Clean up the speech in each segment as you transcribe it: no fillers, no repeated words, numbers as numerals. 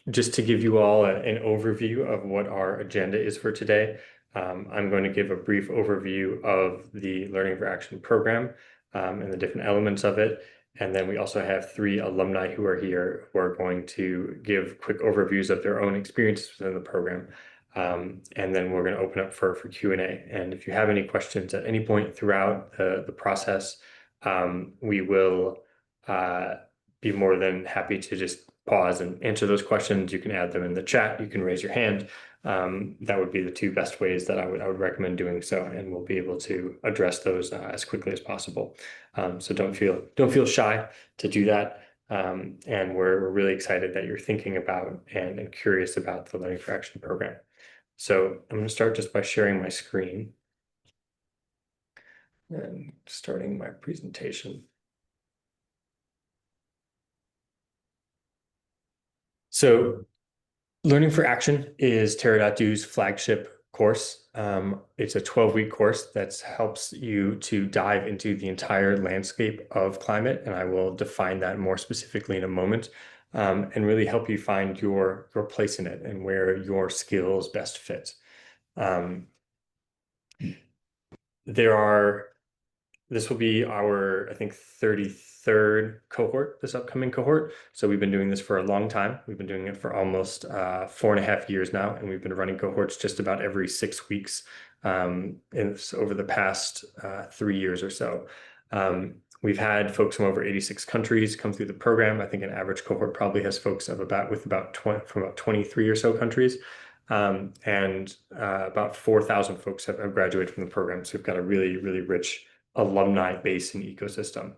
just to give you all an overview of what our agenda is for today, I'm going to give a brief overview of the Learning for Action program and the different elements of it. And then we also have three alumni who are here who are going to give quick overviews of their own experiences within the program. And then we're going to open up for Q&A. And if you have any questions at any point throughout the process, we will be more than happy to just pause and answer those questions. You can add them in the chat. You can raise your hand. That would be the two best ways that I would recommend doing so, and we'll be able to address those as quickly as possible. So don't feel shy to do that. And we're really excited that you're thinking about and curious about the Learning for Action program. So I'm going to start just by sharing my screen and starting my presentation. So Learning for Action is Terra.do's flagship course. It's a 12-week course that helps you to dive into the entire landscape of climate, and I will define that more specifically in a moment, and really help you find your place in it and where your skills best fit. This will be our, I think, 33rd cohort, this upcoming cohort. So we've been doing this for a long time. We've been doing it for almost 4.5 years now, and we've been running cohorts just about every 6 weeks over the past 3 years or so. We've had folks from over 86 countries come through the program. I think an average cohort probably has folks from about 23 or so countries. And about 4,000 folks have graduated from the program. So we've got a really, really rich alumni base and ecosystem.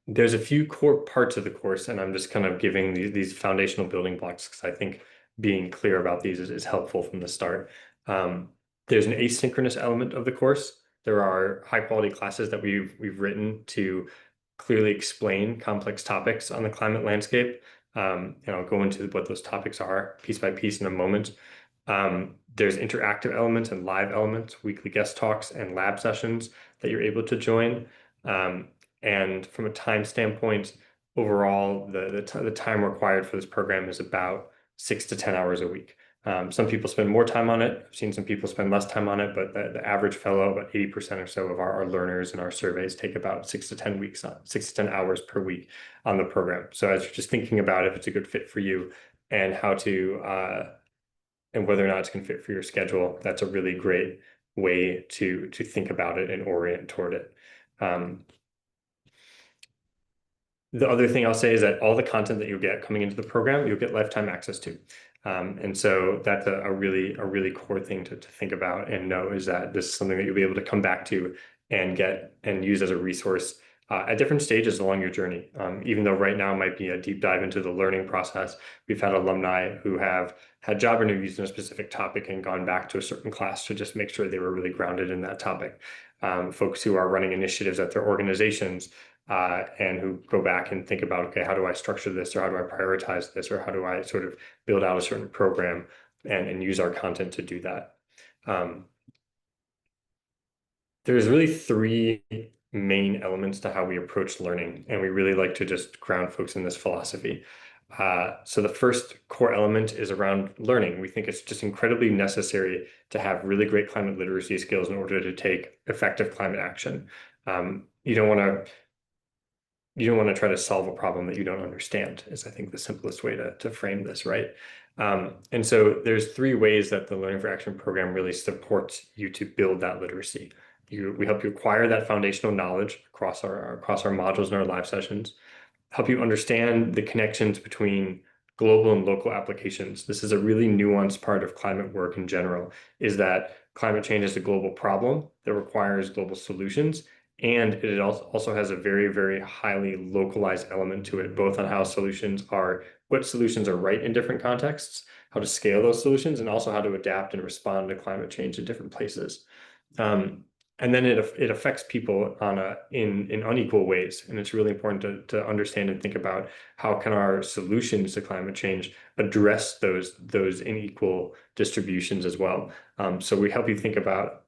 There's a few core parts of the course, and I'm just kind of giving these foundational building blocks because I think being clear about these is helpful from the start. There's an asynchronous element of the course. There are high quality classes that we've written to clearly explain complex topics on the climate landscape. And I'll go into what those topics are piece by piece in a moment. There's interactive elements and live elements, weekly guest talks and lab sessions that you're able to join. And from a time standpoint, overall, the time required for this program is about 6 to 10 hours a week. Some people spend more time on it. I've seen some people spend less time on it, but the average fellow, about 80% or so of our learners in our surveys take about 6 to 10 hours per week on the program. So as you're just thinking about if it's a good fit for you and how to and whether or not it's going to fit for your schedule, that's a really great way to think about it and orient toward it. The other thing I'll say is that all the content that you'll get coming into the program, you'll get lifetime access to. And so that's a really core thing to think about and know, is that this is something that you'll be able to come back to and get and use as a resource at different stages along your journey. Even though right now might be a deep dive into the learning process, we've had alumni who have had job interviews in a specific topic and gone back to a certain class to just make sure they were really grounded in that topic. Folks who are running initiatives at their organizations and who go back and think about, okay, how do I structure this, or how do I prioritize this, or how do I sort of build out a certain program and use our content to do that. There's really three main elements to how we approach learning, and we really like to just ground folks in this philosophy. So the first core element is around learning. We think it's just incredibly necessary to have really great climate literacy skills in order to take effective climate action. You don't want to try to solve a problem that you don't understand, is I think the simplest way to frame this, right? And so there's three ways that the Learning for Action program really supports you to build that literacy. We help you acquire that foundational knowledge across our modules and our live sessions, help you understand the connections between global and local applications. This is a really nuanced part of climate work in general, is that climate change is a global problem that requires global solutions. And it also has a very, very highly localized element to it, both on how what solutions are right in different contexts, how to scale those solutions, and also how to adapt and respond to climate change in different places. And then it affects people in unequal ways. And it's really important to understand and think about how can our solutions to climate change address those unequal distributions as well. So we help you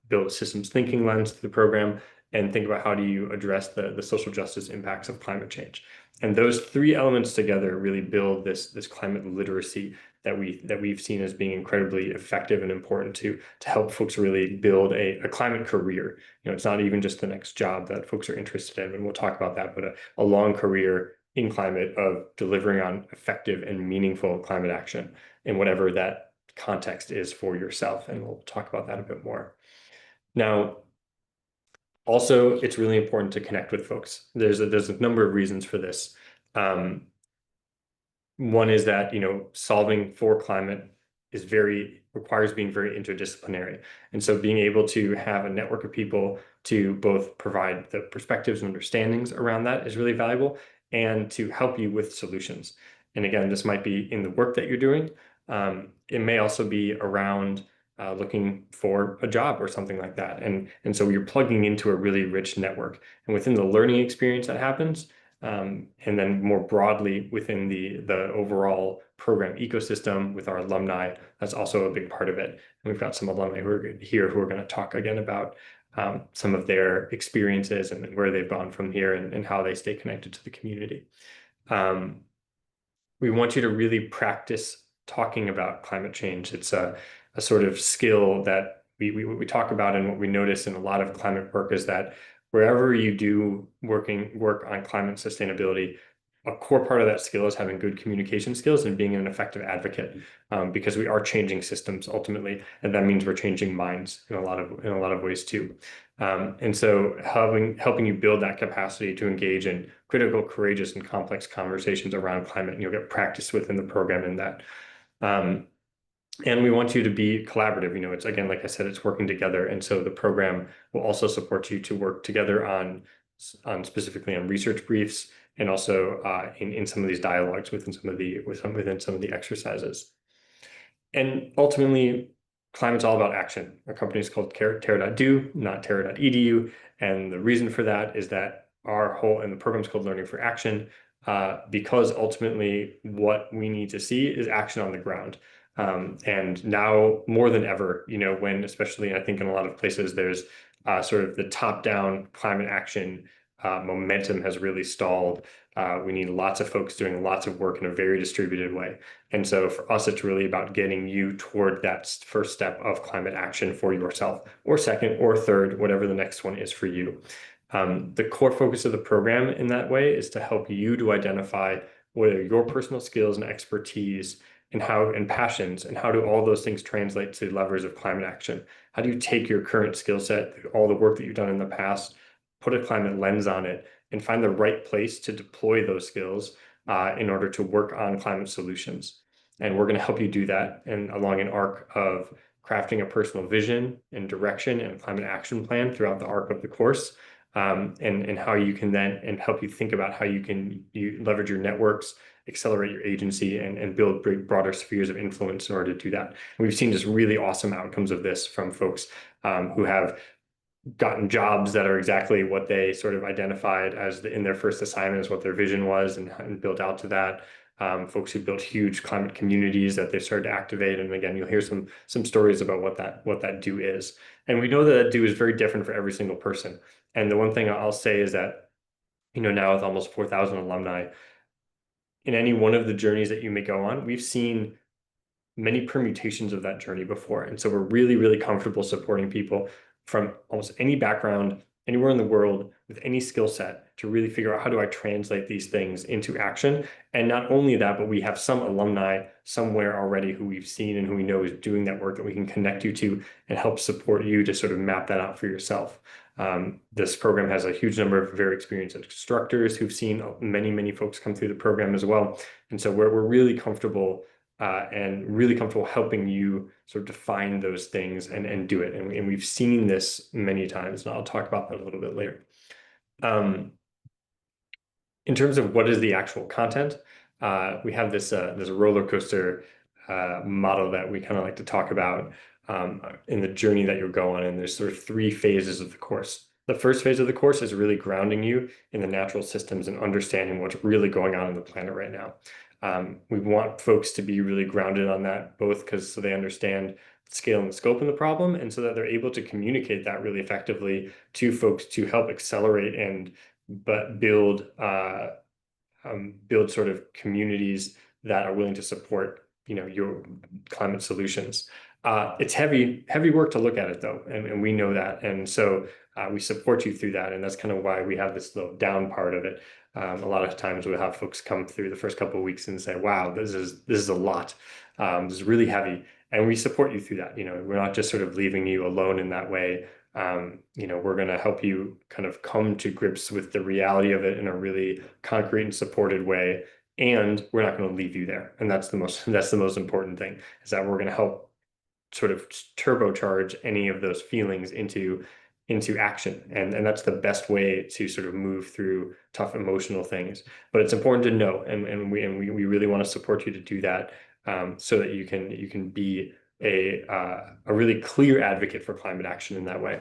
build a systems thinking lens to the program, and think about how do you address the social justice impacts of climate change. And those three elements together really build this climate literacy that we've seen as being incredibly effective and important to help folks really build a climate career. It's not even just the next job that folks are interested in, and we'll talk about that, but a long career in climate of delivering on effective and meaningful climate action in whatever that context is for yourself. And we'll talk about that a bit more. Now, also, it's really important to connect with folks. There's a number of reasons for this. One is that, solving for climate requires being very interdisciplinary. And so being able to have a network of people to both provide the perspectives and understandings around that is really valuable, and to help you with solutions. And again, this might be in the work that you're doing. It may also be around looking for a job or something like that. And so you're plugging into a really rich network. And within the learning experience that happens, and then more broadly within the overall program ecosystem with our alumni, that's also a big part of it. And we've got some alumni who are here who are going to talk again about some of their experiences and where they've gone from here, and how they stay connected to the community. We want you to really practice talking about climate change. It's a sort of skill that we talk about, and what we notice in a lot of climate work is that wherever you do work on climate sustainability, a core part of that skill is having good communication skills and being an effective advocate, because we are changing systems ultimately, and that means we're changing minds in a lot of ways too. And so helping you build that capacity to engage in critical, courageous, and complex conversations around climate, and you'll get practice within the program in that. And we want you to be collaborative. It's, again, like I said, it's working together. And so the program will also support you to work together on specifically on research briefs, and also in some of these dialogues within some of the exercises. And ultimately, climate's all about action. Our company is called Terra.do, not Terra.edu. And the reason for that is that and the program is called Learning for Action, because ultimately what we need to see is action on the ground. And now more than ever, when, especially I think in a lot of places, there's sort of the top-down climate action momentum has really stalled. We need lots of folks doing lots of work in a very distributed way. And so for us, it's really about getting you toward that first step of climate action for yourself, or second or third, whatever the next one is for you. The core focus of the program in that way is to help you to identify what are your personal skills and expertise and passions, and how do all those things translate to levers of climate action? How do you take your current skill set, all the work that you've done in the past, put a climate lens on it, and find the right place to deploy those skills in order to work on climate solutions? And we're going to help you do that, and along an arc of crafting a personal vision and direction and a climate action plan throughout the arc of the course, and how you can then help you think about how you leverage your networks, accelerate your agency, and build broader spheres of influence in order to do that. And we've seen just really awesome outcomes of this from folks who have gotten jobs that are exactly what they sort of identified as in their first assignment as what their vision was, and built out to that. Folks who built huge climate communities that they've started to activate. And again, you'll hear some stories about what that do is. And we know that do is very different for every single person. And the one thing I'll say is that, now with almost 4,000 alumni, in any one of the journeys that you may go on, we've seen many permutations of that journey before. And so we're really, really comfortable supporting people from almost any background, anywhere in the world, with any skill set, to really figure out how do I translate these things into action. And not only that, but we have some alumni somewhere already who we've seen and who we know is doing that work that we can connect you to and help support you to sort of map that out for yourself. This program has a huge number of very experienced instructors who've seen many, many folks come through the program as well. And so we're really comfortable helping you sort of define those things and do it. And we've seen this many times, and I'll talk about that a little bit later. In terms of what is the actual content, we have this roller coaster model that we kind of like to talk about in the journey that you'll go on. And there's sort of three phases of the course. The first phase of the course is really grounding you in the natural systems and understanding what's really going on the planet right now. We want folks to be really grounded on that, both so they understand scale and scope of the problem, and so that they're able to communicate that really effectively to folks to help accelerate and but build sort of communities that are willing to support, your climate solutions. It's heavy work to look at it though, and we know that, and so we support you through that, and that's kind of why we have this little down part of it. A lot of times we'll have folks come through the first couple of weeks and say, "Wow, this is a lot. This is really heavy," and we support you through that. We're not just sort of leaving you alone in that way. We're going to help you kind of come to grips with the reality of it in a really concrete and supported way. And we're not going to leave you there. And that's the most important thing, is that we're going to help sort of turbocharge any of those feelings into action. And that's the best way to sort of move through tough emotional things. But it's important to know, and we really want to support you to do that, so that you can be a really clear advocate for climate action in that way.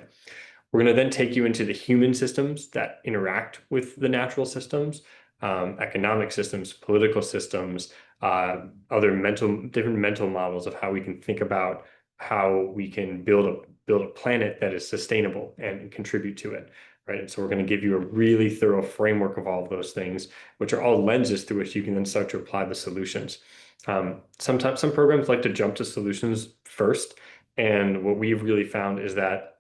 We're going to then take you into the human systems that interact with the natural systems, economic systems, political systems, other different mental models of how we can think about how we can build a planet that is sustainable and contribute to it, right? And so we're going to give you a really thorough framework of all of those things, which are all lenses through which you can then start to apply the solutions. Sometimes some programs like to jump to solutions first, and what we've really found is that,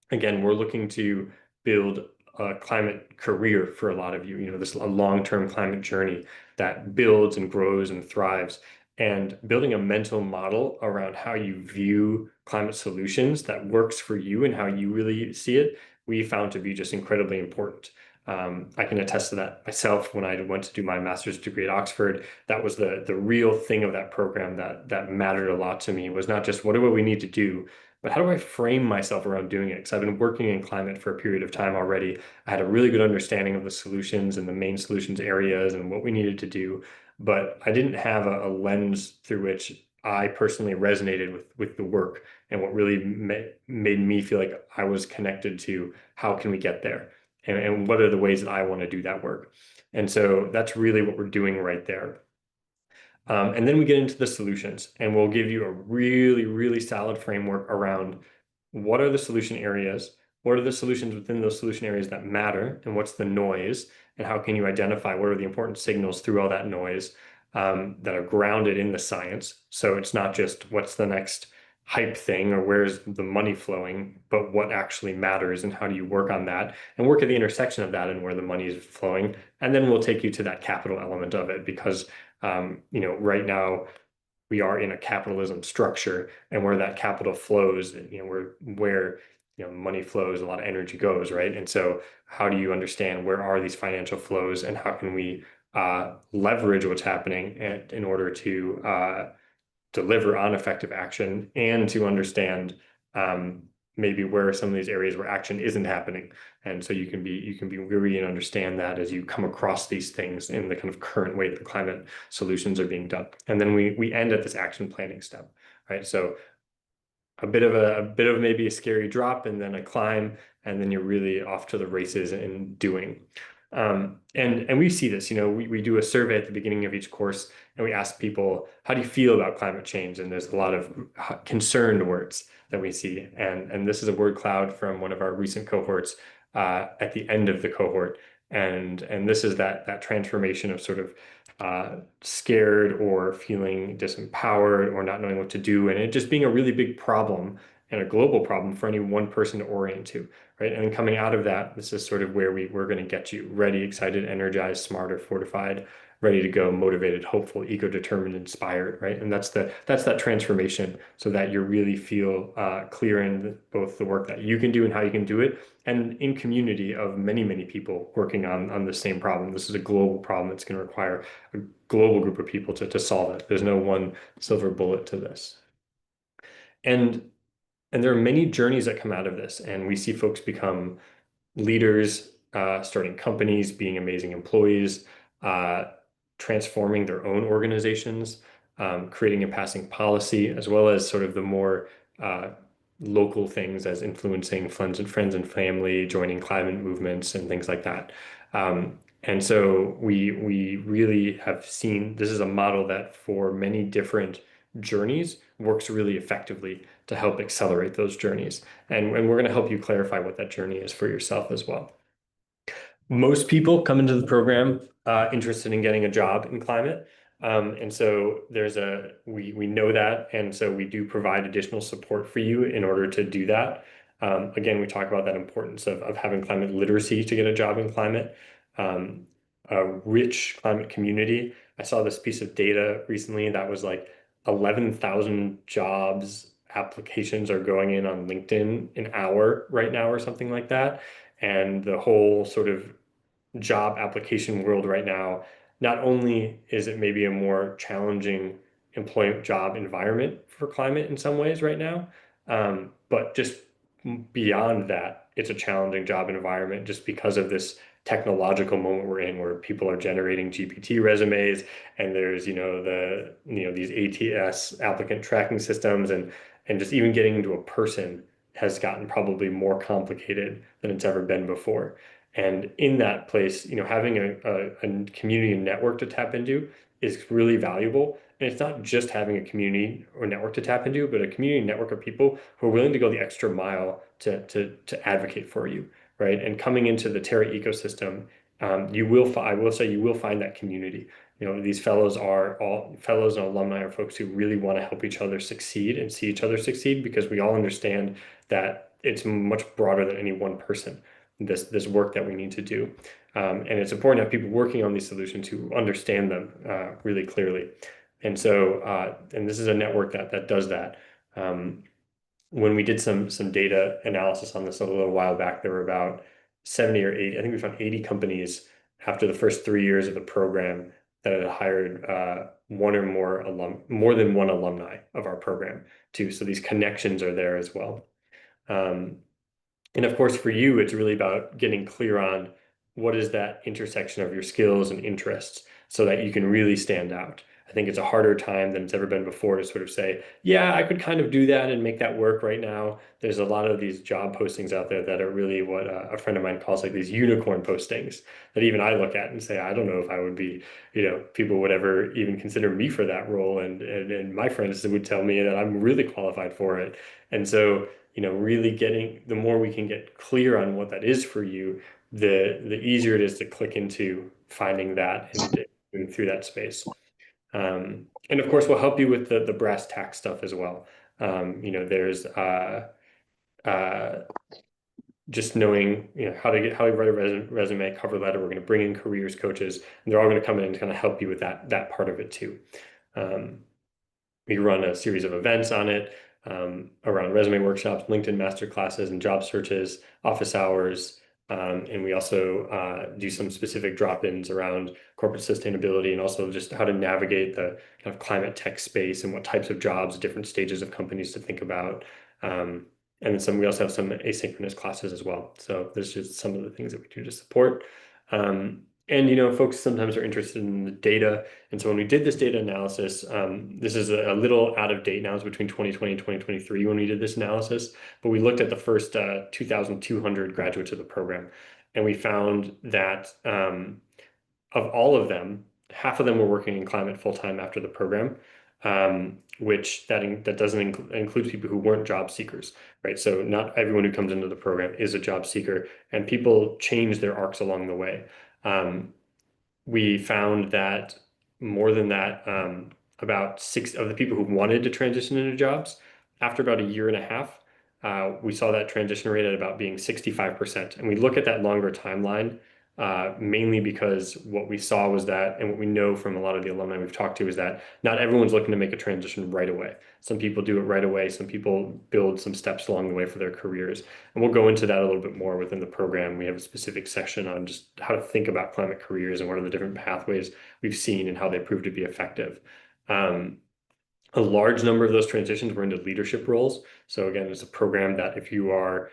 again, we're looking to build a climate career for a lot of you, this a long-term climate journey that builds and grows and thrives. And building a mental model around how you view climate solutions that works for you and how you really see it, we found to be just incredibly important. I can attest to that myself. When I went to do my master's degree at Oxford, that was the real thing of that program that mattered a lot to me, was not just what do we need to do, but how do I frame myself around doing it? Because I've been working in climate for a period of time already. I had a really good understanding of the solutions and the main solutions areas and what we needed to do, but I didn't have a lens through which I personally resonated with the work, and what really made me feel like I was connected to how can we get there, and what are the ways that I want to do that work. And so that's really what we're doing right there. And then we get into the solutions, and we'll give you a really, really solid framework around what are the solution areas, what are the solutions within those solution areas that matter, and what's the noise, and how can you identify what are the important signals through all that noise, that are grounded in the science. So it's not just what's the next hype thing or where's the money flowing, but what actually matters and how do you work on that and work at the intersection of that and where the money is flowing. And then we'll take you to that capital element of it, because right now we are in a capitalism structure, and where that capital flows, where money flows, a lot of energy goes, right? And so how do you understand where are these financial flows, and how can we leverage what's happening in order to deliver on effective action, and to understand maybe where some of these areas where action isn't happening. And so you can be weary and understand that as you come across these things in the kind of current way that the climate solutions are being done. And then we end at this action planning step, right? So a bit of maybe a scary drop, and then a climb, and then you're really off to the races and doing. And we see this, we do a survey at the beginning of each course, and we ask people, how do you feel about climate change? And there's a lot of concerned words that we see. And this is a word cloud from one of our recent cohorts at the end of the cohort. And this is that transformation of sort of scared or feeling disempowered or not knowing what to do, and it just being a really big problem and a global problem for any one person to orient to, right? And coming out of that, this is sort of where we're going to get you ready, excited, energized, smarter, fortified, ready to go, motivated, hopeful, ego-determined, inspired, right? And that's that transformation, so that you really feel clear in both the work that you can do and how you can do it, and in community of many, many people working on the same problem. This is a global problem that's going to require a global group of people to solve it. There's no one silver bullet to this. And there are many journeys that come out of this, and we see folks become leaders, starting companies, being amazing employees, transforming their own organizations, creating and passing policy, as well as sort of the more local things, as influencing friends and family, joining climate movements and things like that. And so we really have seen this is a model that for many different journeys works really effectively to help accelerate those journeys. And we're going to help you clarify what that journey is for yourself as well. Most people come into the program interested in getting a job in climate. And so we know that. And so we do provide additional support for you in order to do that. Again, we talk about that importance of having climate literacy to get a job in climate, um, a rich climate community. I saw this piece of data recently that was like 11,000 jobs applications are going in on LinkedIn an hour right now or something like that. And the whole sort of job application world right now, not only is it maybe a more challenging employment job environment for climate in some ways right now, but just beyond that, it's a challenging job environment just because of this technological moment we're in where people are generating GPT resumes and there's, these ATS applicant tracking systems and just even getting into a person has gotten probably more complicated than it's ever been before. And in that place, having a community and network to tap into is really valuable. And it's not just having a community or network to tap into, but a community network of people who are willing to go the extra mile to advocate for you, right? And coming into the Terra ecosystem, I will say you will find that community. These fellows are all fellows and alumni are folks who really want to help each other succeed and see each other succeed because we all understand that it's much broader than any one person this work that we need to do. And it's important to have people working on these solutions who understand them really clearly. And this is a network that does that. When we did some data analysis on this a little while back, there were about 70 or 80, I think we found 80 companies after the first 3 years of the program that had hired more than one alumni of our program too. So these connections are there as well. Um, and of course, for you, it's really about getting clear on what is that intersection of your skills and interests so that you can really stand out. I think it's a harder time than it's ever been before to sort of say, yeah, I could kind of do that and make that work right now. There's a lot of these job postings out there that are really what a friend of mine calls like these unicorn postings that even I look at and say, I don't know if I would be, people would ever even consider me for that role. And my friends would tell me that I'm really qualified for it. And so, really getting the more we can get clear on what that is for you, the easier it is to click into finding that and moving through that space. And of course, we'll help you with the brass tack stuff as well. There's uh, just knowing how to write a resume, cover letter. We're going to bring in careers coaches, and they're all going to come in and kind of help you with that part of it too. Um, we run a series of events on it around resume workshops, LinkedIn master classes, and job searches, office hours. And we also do some specific drop-ins around corporate sustainability and also just how to navigate the kind of climate tech space and what types of jobs, different stages of companies to think about. And then we also have some asynchronous classes as well. So there's just some of the things that we do to support. And folks sometimes are interested in the data. And so when we did this data analysis, this is a little out of date now. It's between 2020 and 2023 when we did this analysis. But we looked at the first 2,200 graduates of the program. And we found that of all of them, half of them were working in climate full-time after the program, which that doesn't include people who weren't job seekers, right? So not everyone who comes into the program is a job seeker, and people change their arcs along the way. We found that more than that, about six of the people who wanted to transition into jobs, after about a year and a half, we saw that transition rate at about being 65%. And we look at that longer timeline, mainly because what we saw was that, and what we know from a lot of the alumni we've talked to is that not everyone's looking to make a transition right away. Some people do it right away. Some people build some steps along the way for their careers. And we'll go into that a little bit more within the program. We have a specific section on just how to think about climate careers and what are the different pathways we've seen and how they prove to be effective. A large number of those transitions were into leadership roles. So again, it's a program that if you are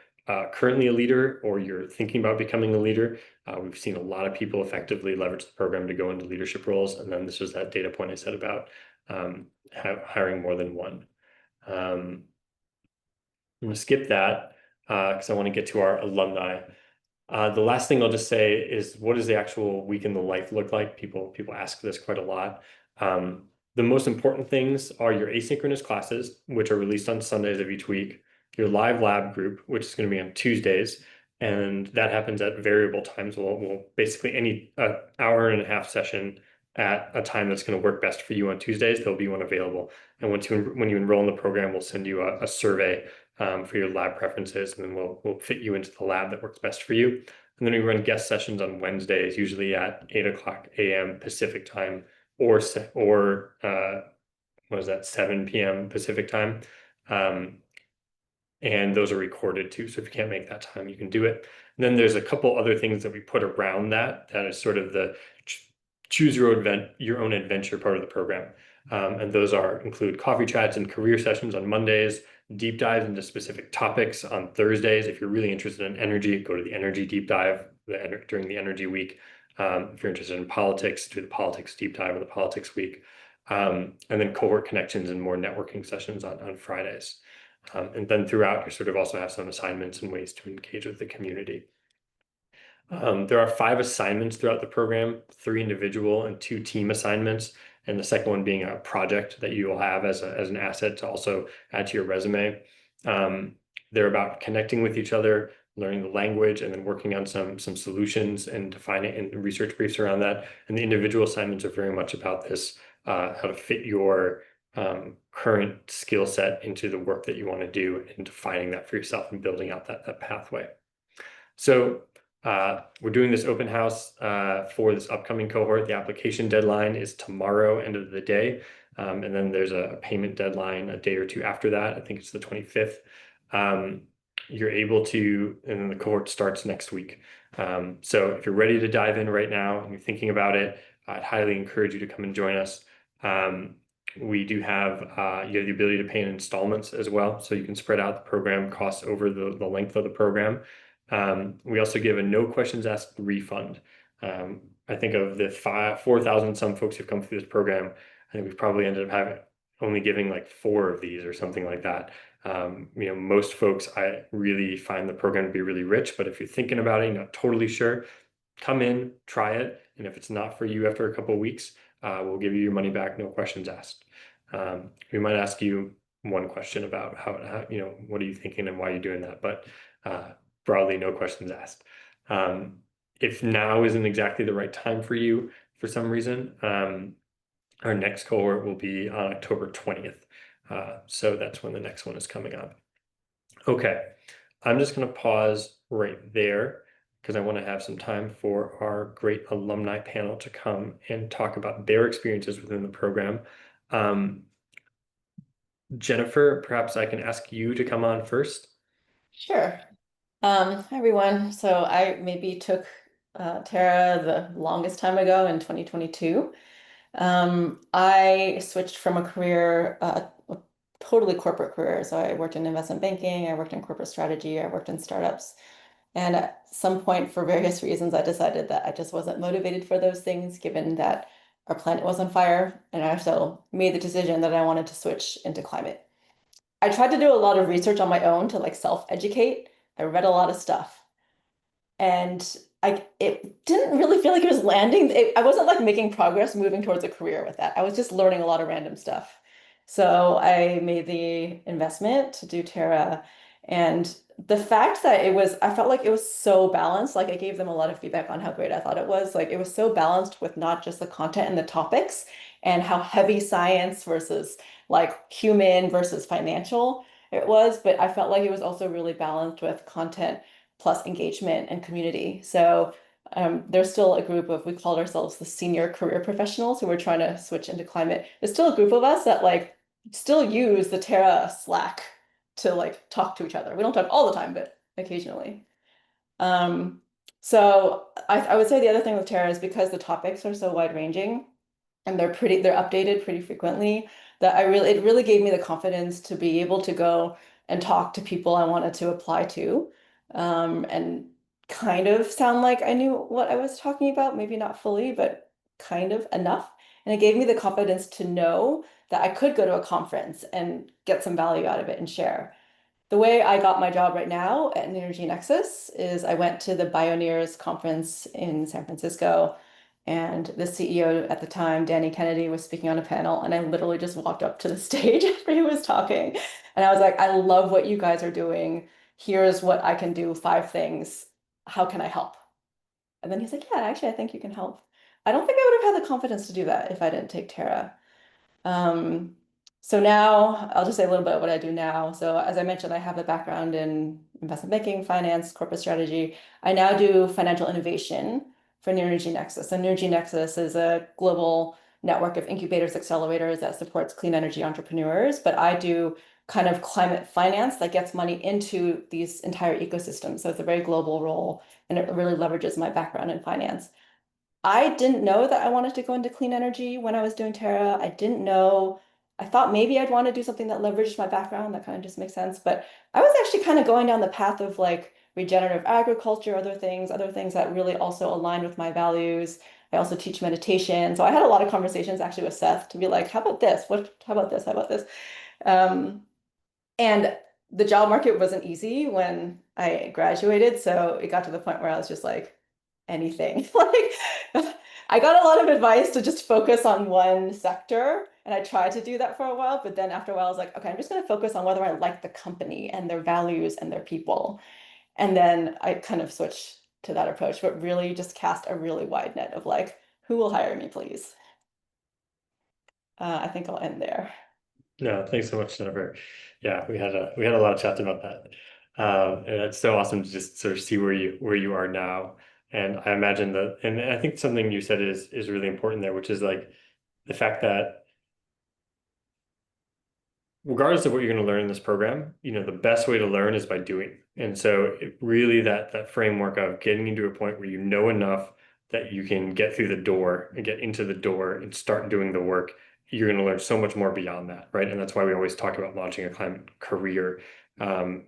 currently a leader or you're thinking about becoming a leader, we've seen a lot of people effectively leverage the program to go into leadership roles. And then this was that data point I said about hiring more than one. I'm going to skip that because I want to get to our alumni. The last thing I'll just say is, what does the actual week in the life look like? People ask this quite a lot. The most important things are your asynchronous classes, which are released on Sundays of each week, your live lab group, which is going to be on Tuesdays, and that happens at variable times. We'll basically any hour and a half session at a time that's going to work best for you on Tuesdays, there'll be one available. And when you enroll in the program, we'll send you a survey for your lab preferences, and then we'll fit you into the lab that works best for you. And then we run guest sessions on Wednesdays, usually at 8 o'clock a.m. Pacific time or what is that, 7 p.m. Pacific time. Um, and those are recorded too. So if you can't make that time, you can do it. And then there's a couple other things that we put around that. That is sort of the choose your own adventure part of the program. And those include coffee chats and career sessions on Mondays, deep dives into specific topics on Thursdays. If you're really interested in energy, go to the energy deep dive during the energy week. If you're interested in politics, do the politics deep dive or the politics week. And then cohort connections and more networking sessions on Fridays. And then throughout, you sort of also have some assignments and ways to engage with the community. There are 5 assignments throughout the program, 3 individual and 2 team assignments, and the second one being a project that you will have as an asset to also add to your resume. They're about connecting with each other, learning the language, and then working on some solutions and defining and research briefs around that. And the individual assignments are very much about this, how to fit your current skill set into the work that you want to do and defining that for yourself and building out that pathway. So we're doing this open house for this upcoming cohort. The application deadline is tomorrow, end of the day. And then there's a payment deadline a day or two after that. I think it's the 25th. You're able to, and then the cohort starts next week. So if you're ready to dive in right now and you're thinking about it, I'd highly encourage you to come and join us. We do have you have the ability to pay in installments as well, so you can spread out the program costs over the length of the program. We also give a no questions asked refund. I think of the 4,000 some folks who've come through this program, I think we've probably ended up only giving like 4 of these or something like that. Most folks, I really find the program to be really rich, but if you're thinking about it, you're not totally sure, come in, try it, and if it's not for you after a couple of weeks, we'll give you your money back, no questions asked. We might ask you one question about how what are you thinking and why are you doing that, but broadly, no questions asked. If now isn't exactly the right time for you for some reason, our next cohort will be on October 20th. So that's when the next one is coming up. Okay, I'm just going to pause right there because I want to have some time for our great alumni panel to come and talk about their experiences within the program. Jennifer, perhaps I can ask you to come on first. Sure. Hi everyone. So I maybe took Terra the longest time ago in 2022. I switched from a career, a totally corporate career. So I worked in investment banking, I worked in corporate strategy, I worked in startups. And at some point, for various reasons, I decided that I just wasn't motivated for those things, given that our planet was on fire. And I also made the decision that I wanted to switch into climate. I tried to do a lot of research on my own to like self-educate. I read a lot of stuff and it didn't really feel like it was landing. I wasn't like making progress moving towards a career with that. I was just learning a lot of random stuff. So I made the investment to do Terra, and the fact that I felt like it was so balanced. Like I gave them a lot of feedback on how great I thought it was. Like it was so balanced with not just the content and the topics and how heavy science versus like human versus financial it was, but I felt like it was also really balanced with content plus engagement and community. So there's still a group of, we called ourselves the senior career professionals who were trying to switch into climate. There's still a group of us that like still use the Terra Slack to like talk to each other. We don't talk all the time, but occasionally. Um, so I would say the other thing with Terra is because the topics are so wide ranging and they're updated pretty frequently, that it really gave me the confidence to be able to go and talk to people I wanted to apply to, and kind of sound like I knew what I was talking about, maybe not fully, but kind of enough. And it gave me the confidence to know that I could go to a conference and get some value out of it and share. The way I got my job right now at Energy Nexus is I went to the Bioneers conference in San Francisco, And the CEO at the time, Danny Kennedy, was speaking on a panel, and I literally just walked up to the stage after he was talking. And I was like, I love what you guys are doing. Here's what I can do, 5 things. How can I help? And then he's like, yeah, actually, I think you can help. I don't think I would have had the confidence to do that if I didn't take Terra. Um, so now I'll just say a little bit of what I do now. So as I mentioned, I have a background in investment banking, finance, corporate strategy. I now do financial innovation for Energy Nexus. And Energy Nexus is a global network of incubators, accelerators that supports clean energy entrepreneurs. But I do kind of climate finance that gets money into these entire ecosystems. So it's a very global role, and it really leverages my background in finance. I didn't know that I wanted to go into clean energy when I was doing Terra. I didn't know. I thought maybe I'd want to do something that leveraged my background. That kind of just makes sense. But I was actually kind of going down the path of like regenerative agriculture, other things that really also align with my values. I also teach meditation. So I had a lot of conversations actually with Seth to be like, how about this? How about this? How about this? Um, and the job market wasn't easy when I graduated, so it got to the point where I was just like, anything. Like, I got a lot of advice to just focus on one sector, and I tried to do that for a while, but then after a while, I was like, okay, I'm just going to focus on whether I like the company and their values and their people. And then I kind of switched to that approach, but really just cast a really wide net of like, who will hire me, please? I think I'll end there. No, thanks so much, Jennifer. Yeah, we had a lot of chats about that. And it's so awesome to just sort of see where you are now. And I imagine that, and I think something you said is really important there, which is like the fact that regardless of what you're going to learn in this program, the best way to learn is by doing. And so really that framework of getting you to a point where you know enough that you can get through the door and get into the door and start doing the work, you're going to learn so much more beyond that, right? And that's why we always talk about launching a climate career,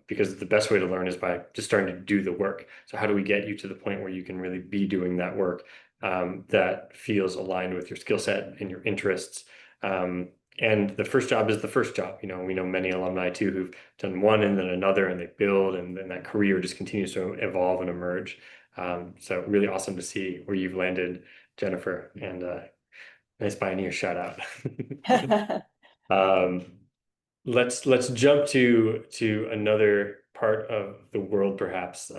because the best way to learn is by just starting to do the work. So how do we get you to the point where you can really be doing that work, that feels aligned with your skill set and your interests? And the first job is the first job. We know many alumni too who've done one and then another, and they build, and then that career just continues to evolve and emerge. So really awesome to see where you've landed, Jennifer, and nice pioneer shout out. Um, let's jump to another part of the world, perhaps.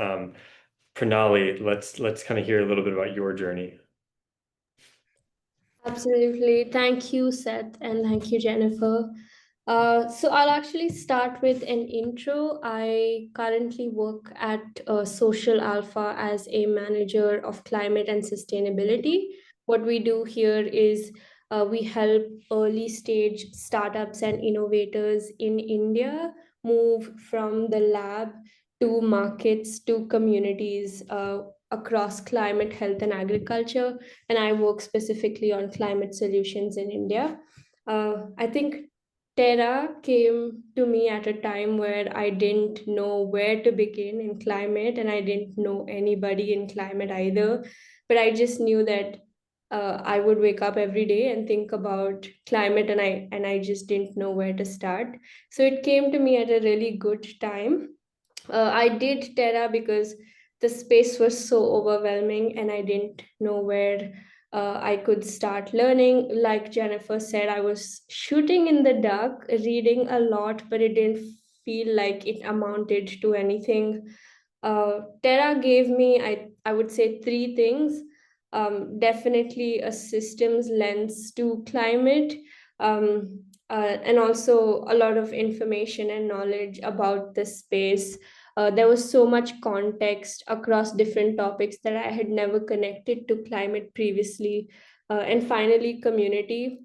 Pranali, let's kind of hear a little bit about your journey. Absolutely. Thank you, Seth, and thank you, Jennifer. So I'll actually start with an intro. I currently work at Social Alpha as a manager of climate and sustainability. What we do here is we help early stage startups and innovators in India move from the lab to markets to communities across climate, health, and agriculture, and I work specifically on climate solutions in India. I think Terra came to me at a time where I didn't know where to begin in climate, and I didn't know anybody in climate either. But I just knew that I would wake up every day and think about climate, and I just didn't know where to start. So it came to me at a really good time. I did Terra because the space was so overwhelming and I didn't know where I could start learning. Like Jennifer said, I was shooting in the dark, reading a lot, but it didn't feel like it amounted to anything. Terra gave me, I would say, 3 things. Definitely a systems lens to climate, and also a lot of information and knowledge about the space. There was so much context across different topics that I had never connected to climate previously. And finally, community.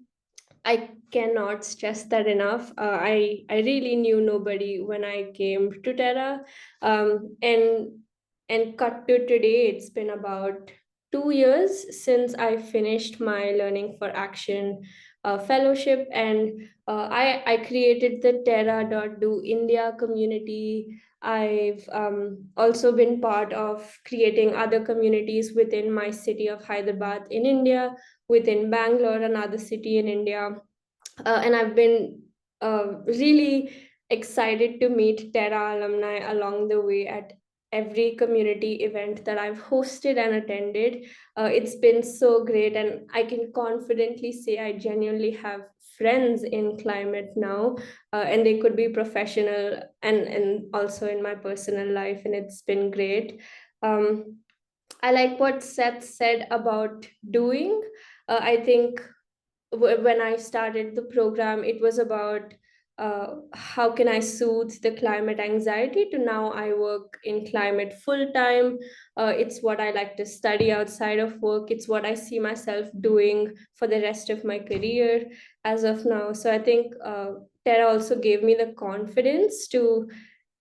I cannot stress that enough. I really knew nobody when I came to Terra, and cut to today, it's been about 2 years since I finished my Learning for Action fellowship, and I created the Terra.do India community. I've also been part of creating other communities within my city of Hyderabad in India, within Bangalore, another city in India. And I've been really excited to meet Terra alumni along the way at every community event that I've hosted and attended. It's been so great, and I can confidently say I genuinely have friends in climate now, and they could be professional and also in my personal life, and it's been great. Um, I like what Seth said about doing. I think when I started the program, it was about how can I soothe the climate anxiety, to now I work in climate full time. It's what I like to study outside of work. It's what I see myself doing for the rest of my career as of now. So I think Terra also gave me the confidence to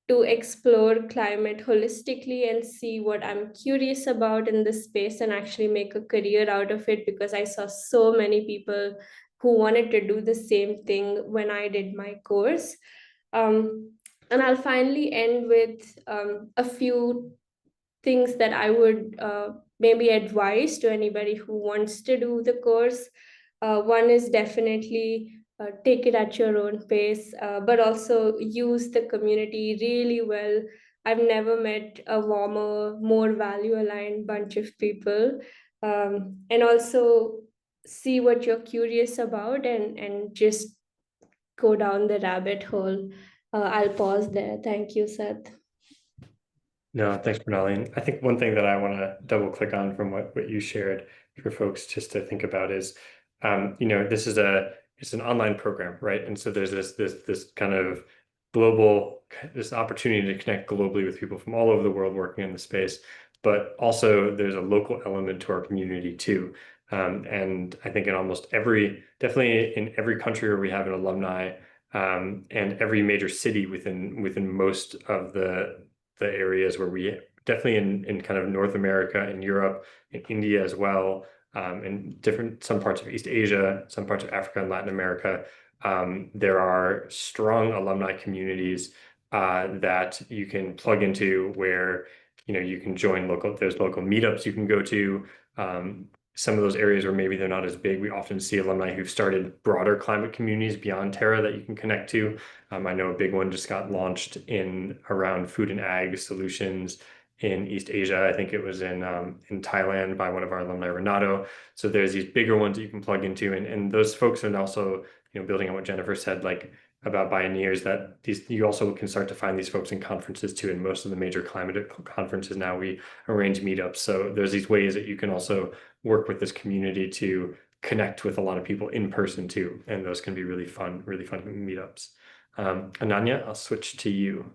explore climate holistically and see what I'm curious about in this space and actually make a career out of it, because I saw so many people who wanted to do the same thing when I did my course. And I'll finally end with a few things that I would maybe advise to anybody who wants to do the course. One is definitely take it at your own pace, but also use the community really well. I've never met a warmer, more value aligned bunch of people. And also see what you're curious about, and just go down the rabbit hole. I'll pause there. Thank you, Seth. No, thanks, Pranali. And I think one thing that I want to double click on from what you shared for folks just to think about is, this is it's an online program, right? And so there's this kind of this opportunity to connect globally with people from all over the world working in the space, but also there's a local element to our community too. And I think definitely in every country where we have an alumni, and every major city within most of the areas where we definitely in kind of North America and Europe and India as well, and some parts of East Asia, some parts of Africa and Latin America. There are strong alumni communities that you can plug into where you can join there's local meetups you can go to. Some of those areas where maybe they're not as big, we often see alumni who've started broader climate communities beyond Terra that you can connect to. I know a big one just got launched around food and ag solutions in East Asia. I think it was in Thailand by one of our alumni, Renato. So there's these bigger ones that you can plug into, and those folks are also, building on what Jennifer said, like about Bioneers, that you also can start to find these folks in conferences too. And most of the major climate conferences now, we arrange meetups. So there's these ways that you can also work with this community to connect with a lot of people in person too. And those can be really fun meetups. Ananya, I'll switch to you.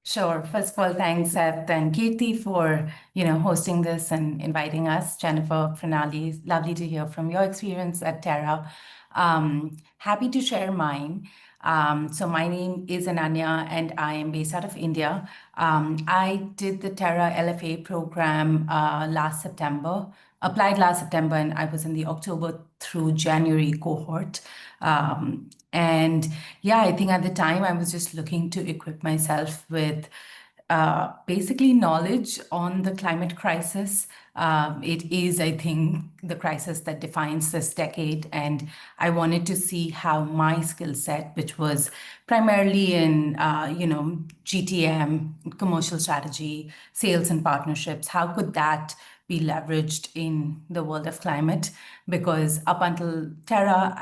Sure. First of all, thanks, Seth and Kirti, for hosting this and inviting us. Jennifer, Pranali, lovely to hear from your experience at Terra. Happy to share mine. So my name is Ananya, and I am based out of India. I did the Terra LFA program applied last September, and I was in the October through January cohort. And yeah, I think at the time I was just looking to equip myself with basically knowledge on the climate crisis. It is, I think, the crisis that defines this decade. And I wanted to see how my skill set, which was primarily in, GTM, commercial strategy, sales and partnerships, how could that be leveraged in the world of climate? Because up until Terra,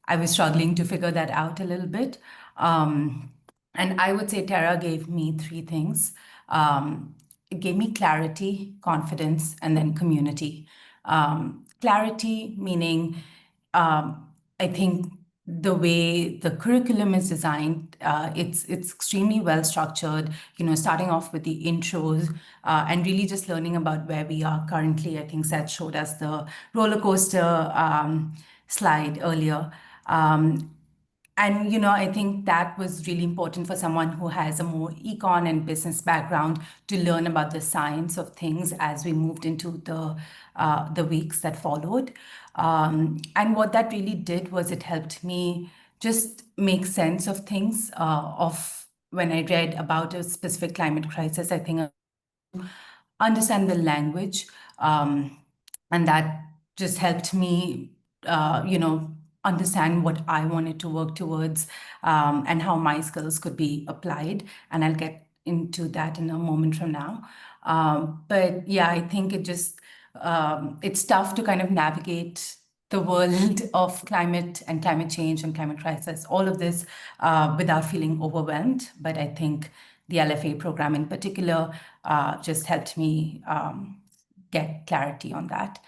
I was struggling to figure that out a little bit. And I would say Terra gave me three things. It gave me clarity, confidence, and then community. Clarity, meaning I think the way the curriculum is designed, it's extremely well structured, starting off with the intros and really just learning about where we are currently. I think Seth showed us the roller coaster slide earlier. And I think that was really important for someone who has a more econ and business background to learn about the science of things as we moved into the weeks that followed. And what that really did was it helped me just make sense of things. Of when I read about a specific climate crisis, I think understand the language, and that just helped me, understand what I wanted to work towards, and how my skills could be applied. And I'll get into that in a moment from now. But yeah, I think it's tough to kind of navigate the world of climate and climate change and climate crisis, all of this without feeling overwhelmed. But I think the LFA program in particular just helped me get clarity on that.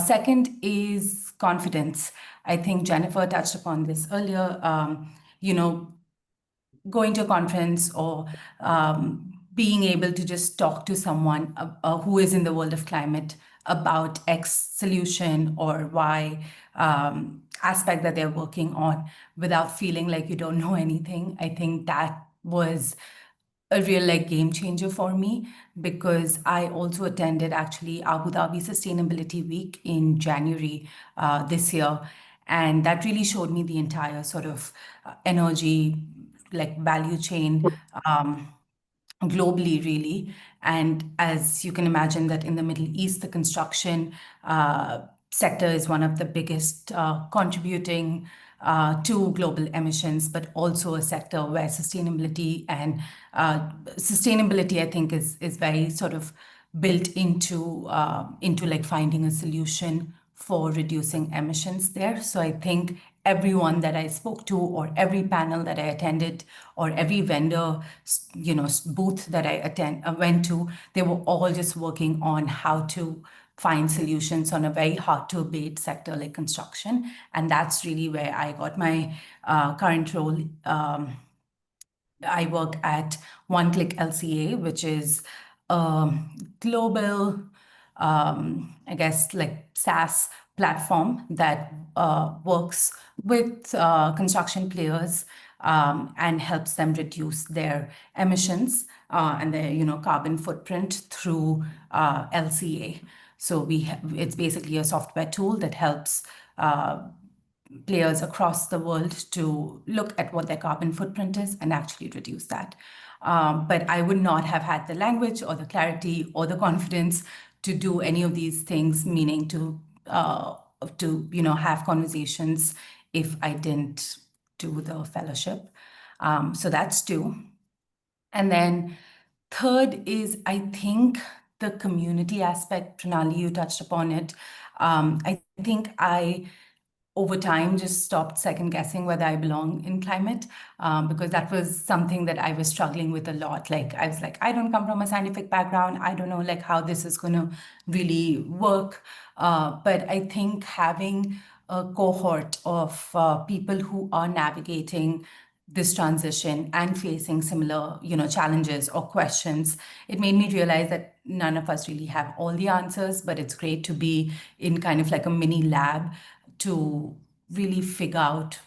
Second is confidence. I think Jennifer touched upon this earlier. Going to a conference or being able to just talk to someone who is in the world of climate about X solution or Y aspect that they're working on without feeling like you don't know anything. I think that was a real game changer for me, because I also attended actually Abu Dhabi Sustainability Week in January this year. And that really showed me the entire sort of energy value chain globally, really. And as you can imagine, that in the Middle East, the construction sector is one of the biggest contributing to global emissions, but also a sector where sustainability, I think, is very sort of built into finding a solution for reducing emissions there. So I think everyone that I spoke to, or every panel that I attended, or every vendor, booth that I went to, they were all just working on how to find solutions on a very hard to abate sector like construction. And that's really where I got my current role. I work at One Click LCA, which is a global, I guess, SaaS platform that works with construction players and helps them reduce their emissions and their carbon footprint through LCA. So it's basically a software tool that helps players across the world to look at what their carbon footprint is and actually reduce that. But I would not have had the language or the clarity or the confidence to do any of these things, meaning to have conversations, if I didn't do the fellowship. So that's two. And then third is, I think, the community aspect. Pranali, you touched upon it. I think I over time just stopped second guessing whether I belong in climate, because that was something that I was struggling with a lot. I was like, I don't come from a scientific background. I don't know how this is going to really work. But I think having a cohort of people who are navigating this transition and facing similar, challenges or questions, it made me realize that none of us really have all the answers, but it's great to be in kind of like a mini lab to really figure out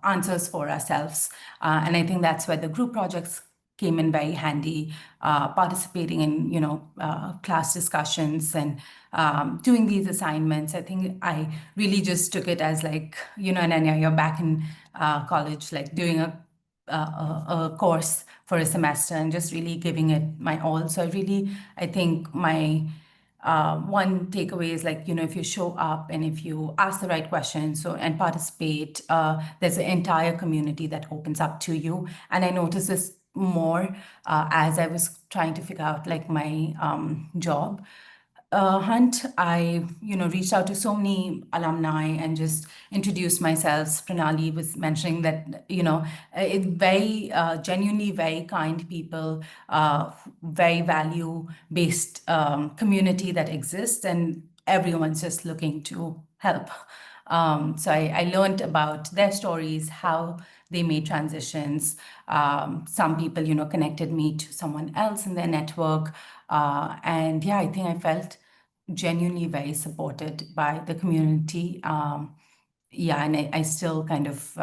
answers for ourselves. And I think that's where the group projects came in very handy, participating in, class discussions and doing these assignments. I think I really just took it as and then you're back in college, doing a course for a semester and just really giving it my all. So I think my one takeaway is if you show up and if you ask the right questions and participate, there's an entire community that opens up to you. And I noticed this more as I was trying to figure out my job hunt. I reached out to so many alumni and just introduced myself. Pranali was mentioning that it's very genuinely very kind people, very value based community that exists, and everyone's just looking to help. So I learned about their stories, how they made transitions. Some people connected me to someone else in their network. And yeah, I think I felt genuinely very supported by the community. Yeah, and I still kind of,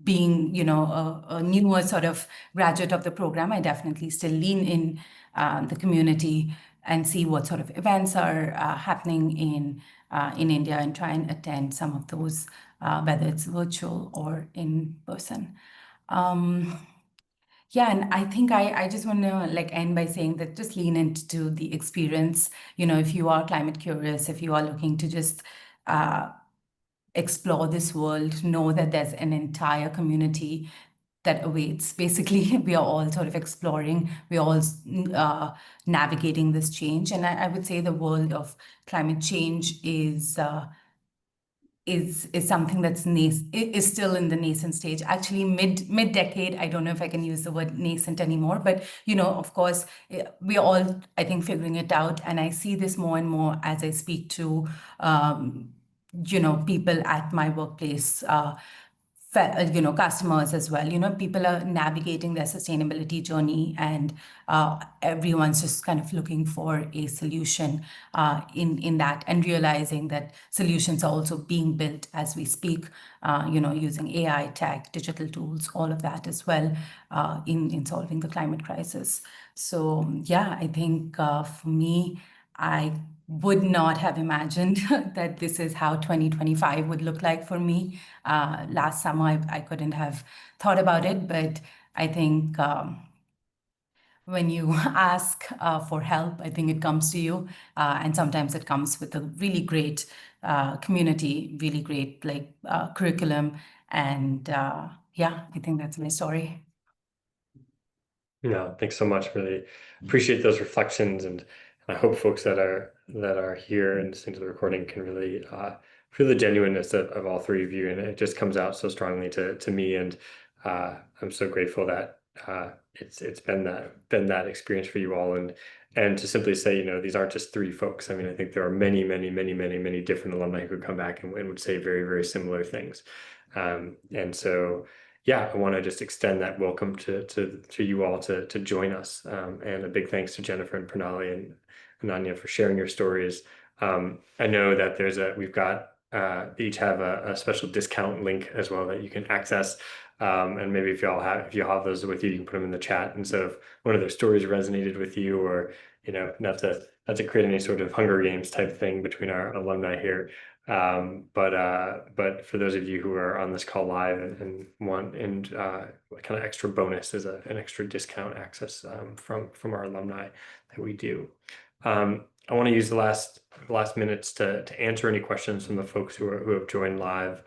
being, a newer sort of graduate of the program, I definitely still lean in the community and see what sort of events are happening in India and try and attend some of those, whether it's virtual or in person. Yeah, and I think I just want to end by saying that just lean into the experience. If you are climate curious, if you are looking to just explore this world, know that there's an entire community that awaits. Basically, we are all sort of exploring, we're all navigating this change. And I would say the world of climate change is something that's is still in the nascent stage. Actually, mid decade. I don't know if I can use the word nascent anymore, but of course, we're all, I think, figuring it out. And I see this more and more as I speak to people at my workplace. Customers as well. People are navigating their sustainability journey, and everyone's just kind of looking for a solution in that, and realizing that solutions are also being built as we speak. Using AI, tech, digital tools, all of that as well, in solving the climate crisis. So yeah, I think for me, I would not have imagined that this is how 2025 would look like for me. Last summer, I couldn't have thought about it, but I think when you ask for help, I think it comes to you. And sometimes it comes with a really great community, really great curriculum. And yeah, I think that's my story. Yeah, thanks so much. Really appreciate those reflections, and I hope folks that are here and listening to the recording can really feel the genuineness of all three of you, and it just comes out so strongly to me. And I'm so grateful that it's been that experience for you all, and to simply say, these aren't just three folks. I mean, I think there are many, many, many, many, many different alumni who could come back and would say very, very similar things. And so. Yeah, I want to just extend that welcome to you all to join us, and a big thanks to Jennifer and Pranali and Ananya for sharing your stories. I know that we've got they each have a special discount link as well that you can access, and maybe if you have those with you, you can put them in the chat. And so if one of their stories resonated with you, or not to create any sort of Hunger Games type thing between our alumni here. But for those of you who are on this call live and want kind of extra bonus as an extra discount access from our alumni that we do. I want to use the last minutes to answer any questions from the folks who have joined live.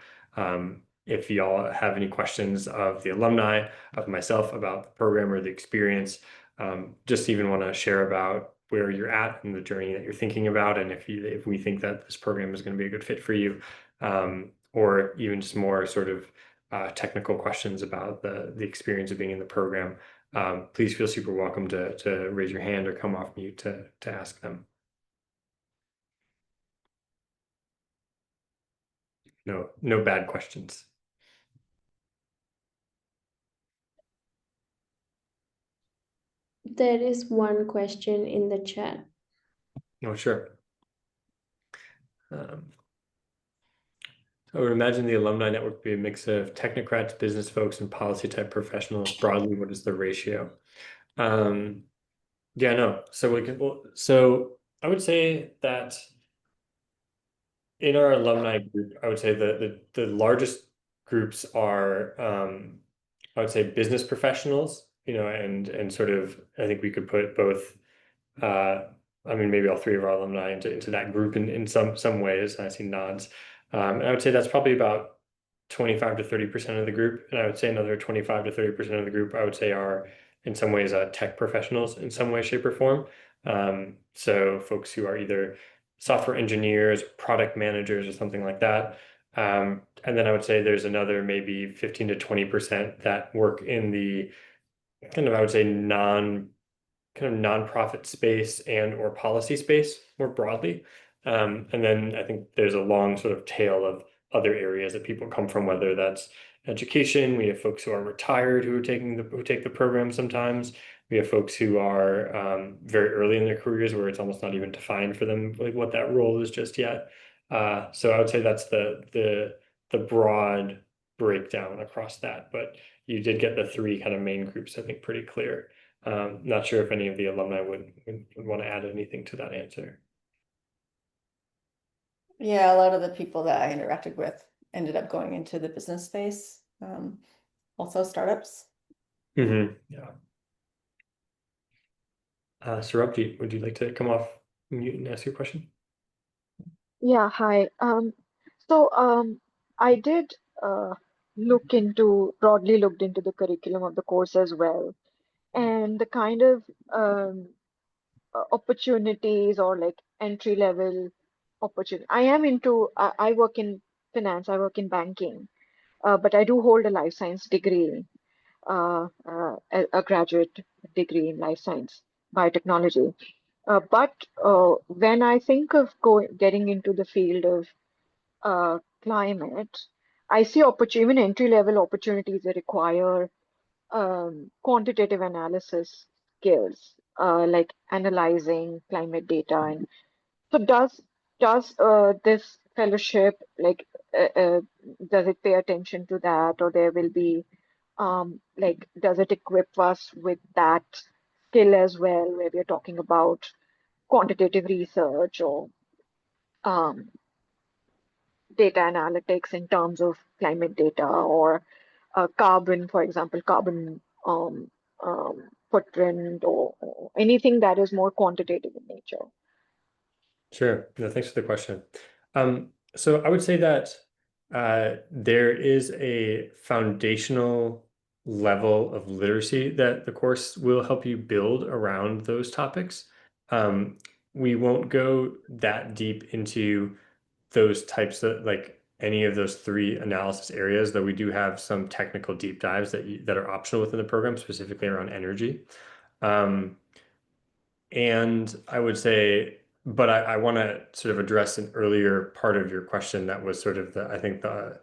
If y'all have any questions of the alumni, of myself, about the program or the experience, just even want to share about where you're at in the journey that you're thinking about, and if we think that this program is going to be a good fit for you, or even just more sort of technical questions about the experience of being in the program, please feel super welcome to raise your hand or come off mute to ask them. No bad questions. There is one question in the chat. Oh, sure. I would imagine the alumni network would be a mix of technocrats, business folks, and policy type professionals. Broadly, what is the ratio? Yeah, no. So I would say that in our alumni group, I would say the largest groups are I would say business professionals, and sort of, I think we could put both I mean, maybe all three of our alumni into that group in some ways. I see nods. And I would say that's probably about 25 to 30% of the group. And I would say another 25 to 30% of the group, I would say, are in some ways tech professionals in some way, shape, or form. So folks who are either software engineers, product managers, or something like that. And then I would say there's another maybe 15 to 20% that work in the kind of, I would say, nonprofit space and or policy space more broadly. And then I think there's a long sort of tail of other areas that people come from, whether that's education. We have folks who are retired who take the program sometimes. We have folks who are very early in their careers where it's almost not even defined for them like what that role is just yet. So I would say that's the broad breakdown across that. But you did get the three kind of main groups, I think, pretty clear. Not sure if any of the alumni would want to add anything to that answer. Yeah, a lot of the people that I interacted with ended up going into the business space, also startups. Yeah. Sarabji, would you like to come off mute and ask your question? Yeah, hi. So I did broadly looked into the curriculum of the course as well, and the kind of opportunities or like entry level opportunity. I work in finance, I work in banking, but I do hold a life science degree, a graduate degree in life science, biotechnology. But when I think of getting into the field of climate, I see even entry-level opportunities that require quantitative analysis skills, like analyzing climate data. And so, does this fellowship uh, uh, does it pay attention to that, or there will be like does it equip us with that skill as well, where we are talking about quantitative research or um, data analytics in terms of climate data or carbon, for example, carbon footprint or anything that is more quantitative in nature. Sure. No, thanks for the question. So I would say that there is a foundational level of literacy that the course will help you build around those topics. Um, we won't go that deep into those types of like any of those three analysis areas, though we do have some technical deep dives that are optional within the program, specifically around energy. Um, and I would say, but I want to sort of address an earlier part of your question that was sort of I think the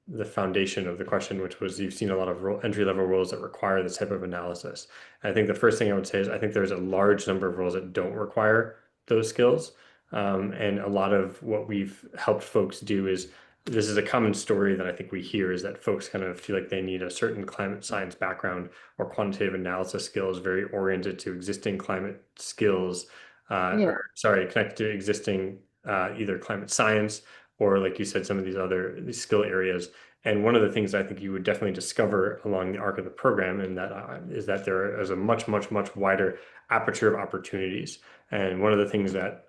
the foundation of the question, which was you've seen a lot of entry-level roles that require this type of analysis. And I think the first thing I would say is I think there's a large number of roles that don't require those skills. And a lot of what we've helped folks do is this is a common story that I think we hear is that folks kind of feel like they need a certain climate science background or quantitative analysis skills very oriented to existing climate skills, Yeah, or sorry, connected to existing either climate science or like you said, some of these skill areas. And one of the things I think you would definitely discover along the arc of the program and that is that there is a much, much, much wider aperture of opportunities. And one of the things that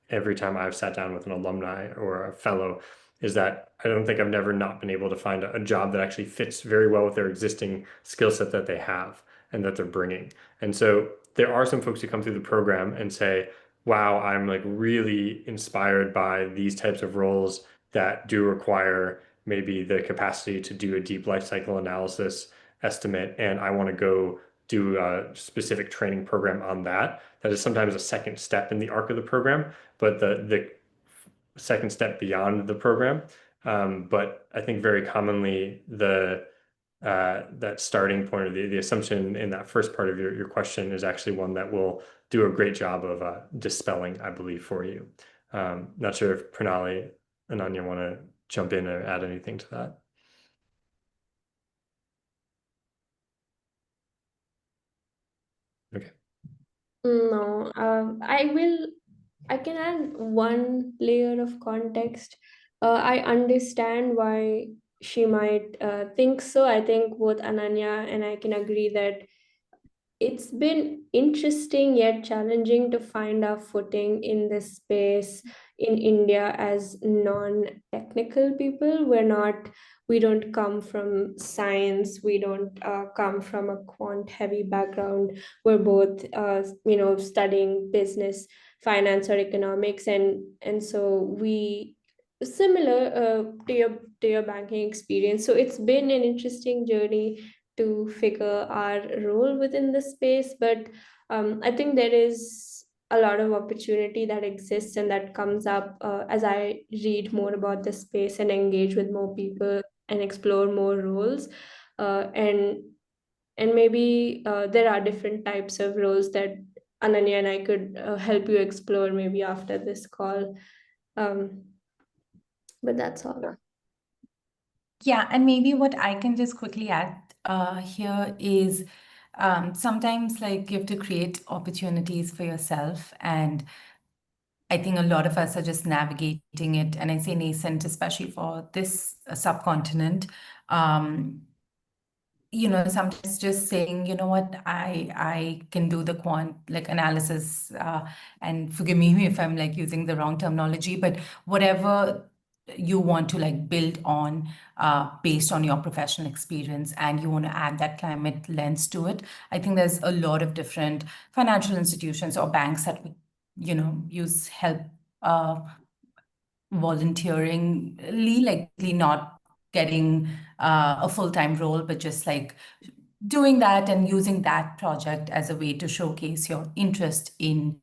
every time I've sat down with an alumni or a fellow is that I don't think I've never not been able to find a job that actually fits very well with their existing skill set that they have and that they're bringing. And so there are some folks who come through the program and say, wow, I'm like really inspired by these types of roles that do require maybe the capacity to do a deep life cycle analysis estimate, and I want to go do a specific training program on that. That is sometimes a second step in the arc of the program, but the second step beyond the program. But I think very commonly that starting point or the assumption in that first part of your question is actually one that will do a great job of dispelling, I believe, for you. Not sure if Pranali and Anya want to jump in or add anything to that. Okay. No, I can add one layer of context. I understand why she might think so. I think both Ananya and I can agree that it's been interesting yet challenging to find our footing in this space in India as non-technical people. We don't come from science, we don't come from a quant heavy background. We're both, studying business, finance, or economics, and so we similar to your banking experience. So it's been an interesting journey to figure our role within the space. But I think there is a lot of opportunity that exists and that comes up as I read more about the space and engage with more people and explore more roles. And maybe there are different types of roles that Ananya and I could help you explore maybe after this call. Um, but that's all. Yeah, and maybe what I can just quickly add here is sometimes like you have to create opportunities for yourself. And I think a lot of us are just navigating it. And I say nascent, especially for this subcontinent. Sometimes just saying, you know what, I can do the quant like analysis, and forgive me if I'm like using the wrong terminology, but whatever you want to like build on based on your professional experience, and you want to add that climate lens to it. I think there's a lot of different financial institutions or banks that would, use help volunteeringly, like not getting a full-time role, but just like doing that and using that project as a way to showcase your interest in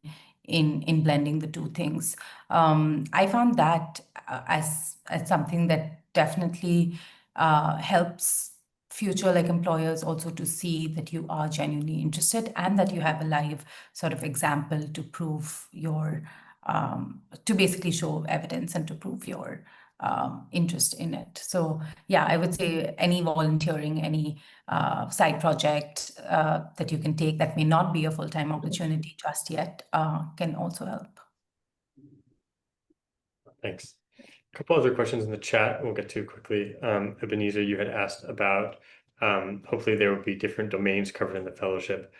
blending the two things. I found that as something that definitely helps future like employers also to see that you are genuinely interested and that you have a live sort of example to prove your to basically show evidence and to prove your interest in it. So yeah, I would say any volunteering, any side project that you can take that may not be a full-time opportunity just yet can also help. Thanks. A couple other questions in the chat we'll get to quickly. Ebenezer, you had asked about hopefully there will be different domains covered in the fellowship.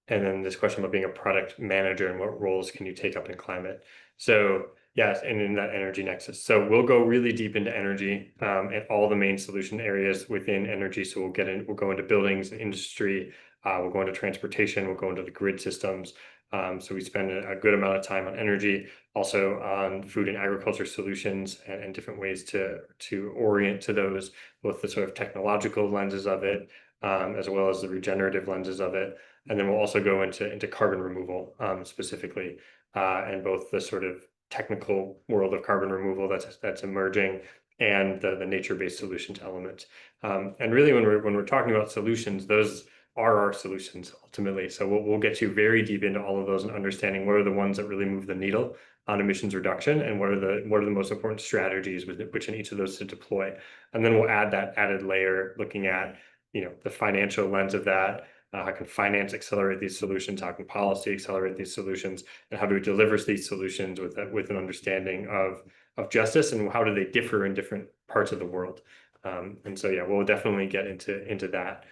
And then this question about being a product manager and what roles can you take up in climate. So yes, and in that energy nexus. So we'll go really deep into energy and all the main solution areas within energy. So we'll go into buildings, industry, we'll go into transportation, we'll go into the grid systems. So we spend a good amount of time on energy, also on food and agriculture solutions and different ways to orient to those, both the sort of technological lenses of it, as well as the regenerative lenses of it. And then we'll also go into carbon removal specifically, and both the sort of technical world of carbon removal that's emerging and the nature-based solutions element. And really, when we're talking about solutions, those are our solutions ultimately. So we'll get you very deep into all of those and understanding what are the ones that really move the needle on emissions reduction and what are the most important strategies with which in each of those to deploy. And then we'll add that added layer looking at the financial lens of that. How can finance accelerate these solutions? How can policy accelerate these solutions? And how do we deliver these solutions with an understanding of justice, and how do they differ in different parts of the world? And so, yeah, we'll definitely get into that.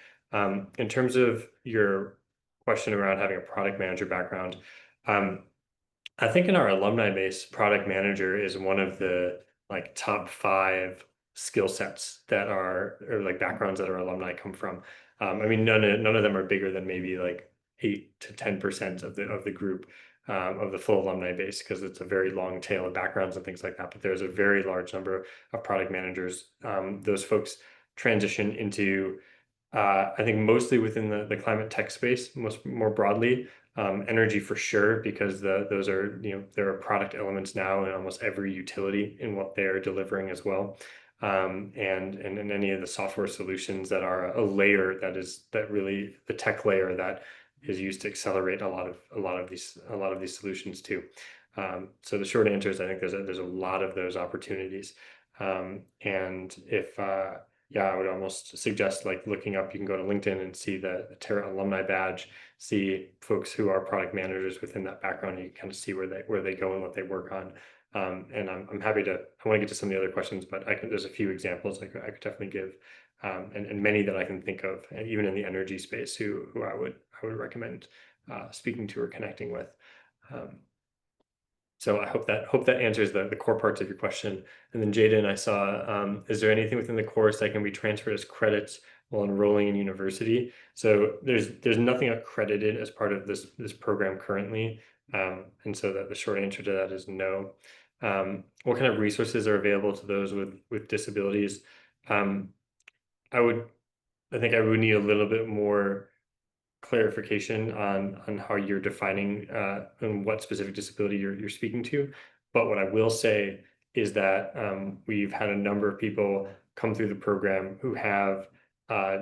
In terms of your question around having a product manager background, I think in our alumni base, product manager is one of the like top 5 skill sets that are, or like backgrounds that our alumni come from. I mean, none of them are bigger than maybe like 8 to 10% of the group of the full alumni base, because it's a very long tail of backgrounds and things like that. But there's a very large number of product managers. Those folks transition into I think mostly within the climate tech space, more broadly, energy for sure, because those are, there are product elements now in almost every utility in what they're delivering as well. And in any of the software solutions that are a layer that really the tech layer that is used to accelerate a lot of these solutions too. So the short answer is I think there's a lot of those opportunities. And if yeah, I would almost suggest like looking up, you can go to LinkedIn and see the Terra alumni badge, see folks who are product managers within that background. You can kind of see where they go and what they work on. And I'm happy to, I want to get to some of the other questions, but there's a few examples I could definitely give, and many that I can think of, and even in the energy space who I would recommend speaking to or connecting with. So I hope that answers the core parts of your question. And then Jaden, I saw, is there anything within the course that can be transferred as credits while enrolling in university? So there's nothing accredited as part of this program currently. And so the short answer to that is no. What kind of resources are available to those with disabilities? I think I would need a little bit more clarification on how you're defining and what specific disability you're speaking to. But what I will say is that we've had a number of people come through the program who have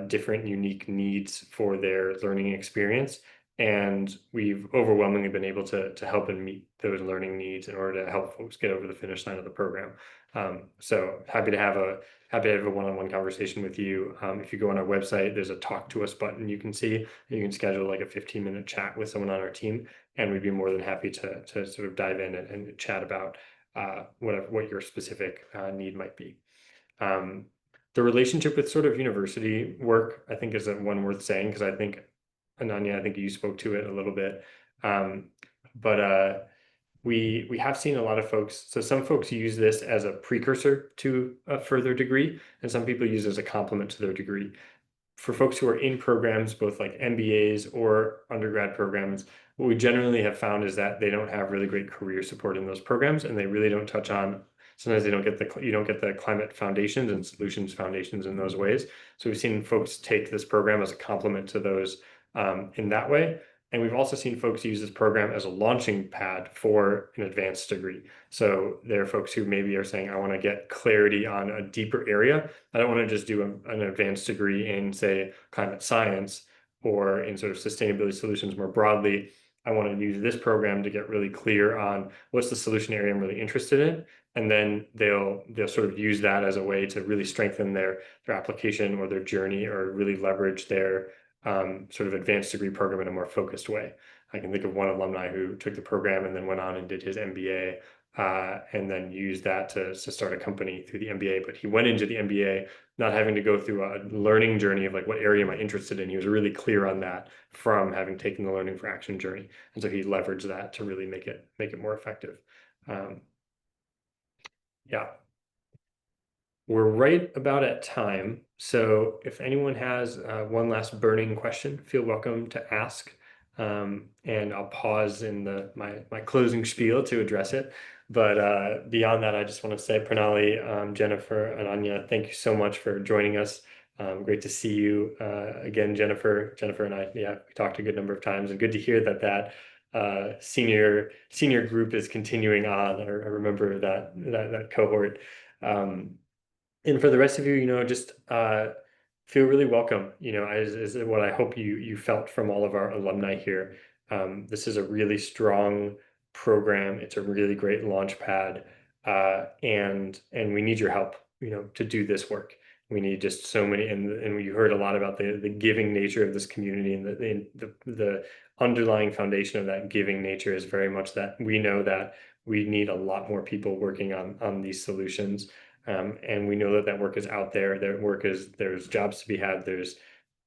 different unique needs for their learning experience. And we've overwhelmingly been able to help and meet those learning needs in order to help folks get over the finish line of the program. So happy to have a one-on-one conversation with you. If you go on our website, there's a talk to us button you can see. You can schedule like a 15-minute chat with someone on our team, and we'd be more than happy to sort of dive in and chat about what your specific need might be. The relationship with sort of university work, I think, is one worth saying, because I think, Ananya, I think you spoke to it a little bit. But we have seen a lot of folks, so some folks use this as a precursor to a further degree, and some people use it as a complement to their degree. For folks who are in programs, both like MBAs or undergrad programs, what we generally have found is that they don't have really great career support in those programs, and they really don't touch on, sometimes they don't get you don't get the climate foundations and solutions foundations in those ways. So we've seen folks take this program as a complement to those in that way. And we've also seen folks use this program as a launching pad for an advanced degree. So there are folks who maybe are saying, I want to get clarity on a deeper area. I don't want to just do an advanced degree in, say, climate science or in sort of sustainability solutions more broadly. I want to use this program to get really clear on what's the solution area I'm really interested in. And then they'll sort of use that as a way to really strengthen their application or their journey, or really leverage their sort of advanced degree program in a more focused way. I can think of one alumni who took the program and then went on and did his MBA, and then used that to start a company through the MBA. But he went into the MBA not having to go through a learning journey of like, what area am I interested in? He was really clear on that from having taken the learning for action journey. And so he leveraged that to really make it more effective. Yeah. We're right about at time. So if anyone has one last burning question, feel welcome to ask. And I'll pause in my closing spiel to address it. But beyond that, I just want to say, Pranali, Jennifer, and Anya, thank you so much for joining us. Great to see you again, Jennifer. Jennifer and I, yeah, we talked a good number of times, and good to hear that senior group is continuing on. I remember that cohort. And for the rest of you, just feel really welcome, as what I hope you felt from all of our alumni here. This is a really strong program. It's a really great launch pad, and we need your help, to do this work. We need just so many, and you heard a lot about the giving nature of this community, and the underlying foundation of that giving nature is very much that we know that we need a lot more people working on these solutions. And we know that work is out there. There's jobs to be had. There's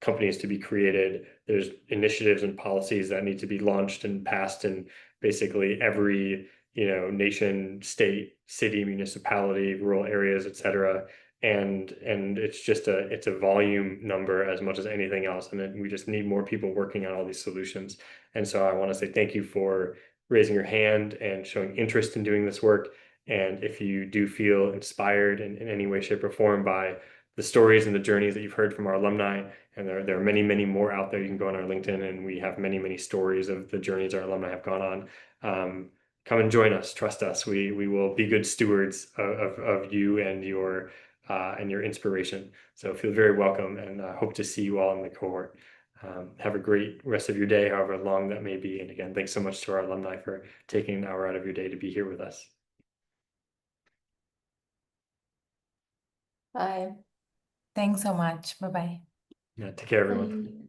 companies to be created. There's initiatives and policies that need to be launched and passed in basically every, nation, state, city, municipality, rural areas, et cetera. And it's a volume number as much as anything else. And then we just need more people working on all these solutions. And so I want to say thank you for raising your hand and showing interest in doing this work. And if you do feel inspired in any way, shape, or form by the stories and the journeys that you've heard from our alumni, and there are many, many more out there, you can go on our LinkedIn, and we have many, many stories of the journeys our alumni have gone on. Come and join us. Trust us. We will be good stewards of you and your inspiration. So feel very welcome, and hope to see you all in the cohort. Have a great rest of your day, however long that may be. And again, thanks so much to our alumni for taking an hour out of your day to be here with us. Bye. Thanks so much. Bye-bye. Yeah, take care, everyone. Bye.